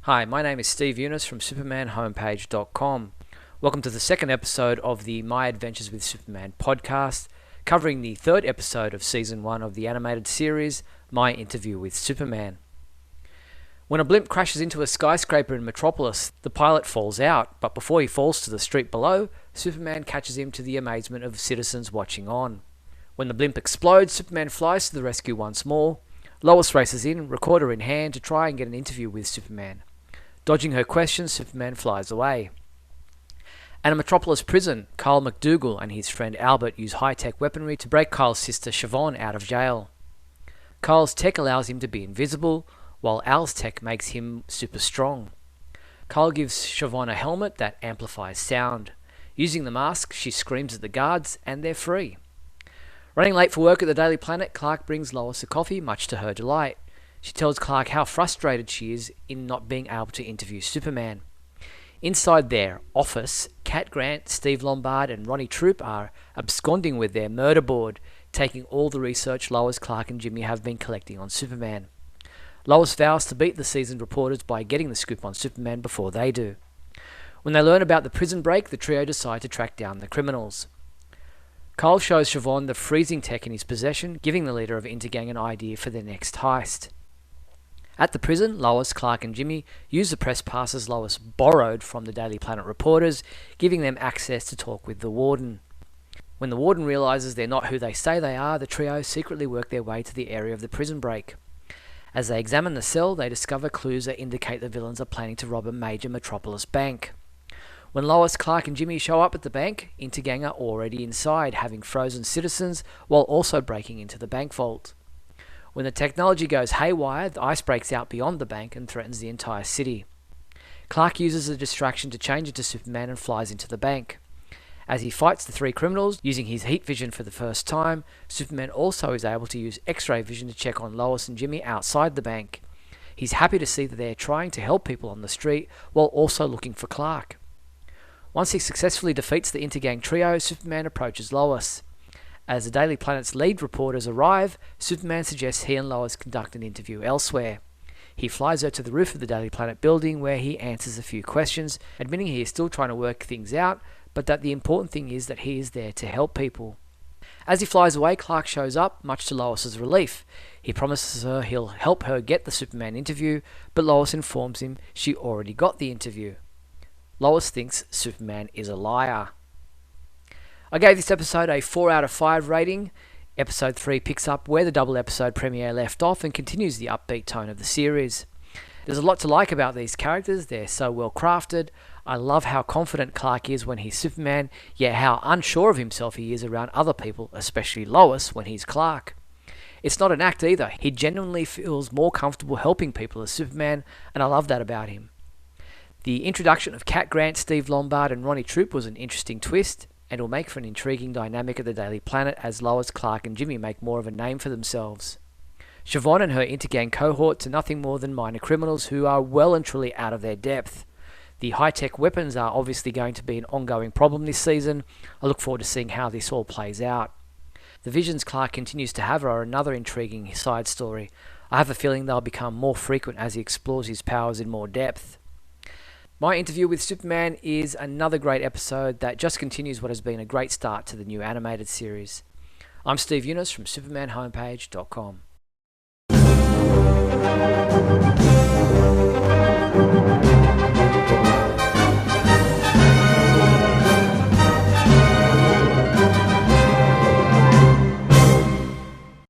Hi, my name is Steve Younis from supermanhomepage.com. Welcome to the second episode of the My Adventures with Superman podcast, covering the third episode of Season 1 of the animated series, My Interview with Superman. When a blimp crashes into a skyscraper in Metropolis, the pilot falls out, but before he falls to the street below, Superman catches him to the amazement of citizens watching on. When the blimp explodes, Superman flies to the rescue once more. Lois races in, recorder in hand, to try and get an interview with Superman. Dodging her questions, Superman flies away. At a Metropolis prison, Kyle McDougal and his friend Albert use high-tech weaponry to break Kyle's sister Siobhan out of jail. Kyle's tech allows him to be invisible, while Al's tech makes him super strong. Kyle gives Siobhan a helmet that amplifies sound. Using the mask, she screams at the guards, and they're free. Running late for work at the Daily Planet, Clark brings Lois a coffee, much to her delight. She tells Clark how frustrated she is in not being able to interview Superman. Inside their office, Cat Grant, Steve Lombard and Ronnie Troop are absconding with their murder board, taking all the research Lois, Clark and Jimmy have been collecting on Superman. Lois vows to beat the seasoned reporters by getting the scoop on Superman before they do. When they learn about the prison break, the trio decide to track down the criminals. Kyle shows Siobhan the freezing tech in his possession, giving the leader of Intergang an idea for their next heist. At the prison, Lois, Clark and Jimmy use the press passes Lois borrowed from the Daily Planet reporters, giving them access to talk with the warden. When the warden realizes they're not who they say they are, the trio secretly work their way to the area of the prison break. As they examine the cell, they discover clues that indicate the villains are planning to rob a major Metropolis bank. When Lois, Clark and Jimmy show up at the bank, Intergang are already inside, having frozen citizens while also breaking into the bank vault. When the technology goes haywire, the ice breaks out beyond the bank and threatens the entire city. Clark uses a distraction to change into Superman and flies into the bank. As he fights the three criminals, using his heat vision for the first time, Superman also is able to use X-ray vision to check on Lois and Jimmy outside the bank. He's happy to see that they're trying to help people on the street while also looking for Clark. Once he successfully defeats the Intergang trio, Superman approaches Lois. As the Daily Planet's lead reporters arrive, Superman suggests he and Lois conduct an interview elsewhere. He flies her to the roof of the Daily Planet building where he answers a few questions, admitting he is still trying to work things out, but that the important thing is that he is there to help people. As he flies away, Clark shows up, much to Lois's relief. He promises her he'll help her get the Superman interview, but Lois informs him she already got the interview. Lois thinks Superman is a liar. I gave this episode a 4 out of 5 rating. Episode 3 picks up where the double episode premiere left off and continues the upbeat tone of the series. There's a lot to like about these characters, they're so well crafted. I love how confident Clark is when he's Superman, yet how unsure of himself he is around other people, especially Lois when he's Clark. It's not an act either, he genuinely feels more comfortable helping people as Superman, and I love that about him. The introduction of Cat Grant, Steve Lombard and Ronnie Troop was an interesting twist, and will make for an intriguing dynamic at the Daily Planet as Lois, Clark and Jimmy make more of a name for themselves. Siobhan and her Intergang cohorts are nothing more than minor criminals who are well and truly out of their depth. The high-tech weapons are obviously going to be an ongoing problem this season. I look forward to seeing how this all plays out. The visions Clark continues to have are another intriguing side story. I have a feeling they'll become more frequent as he explores his powers in more depth. My Interview with Superman is another great episode that just continues what has been a great start to the new animated series. I'm Steve Younis from supermanhomepage.com.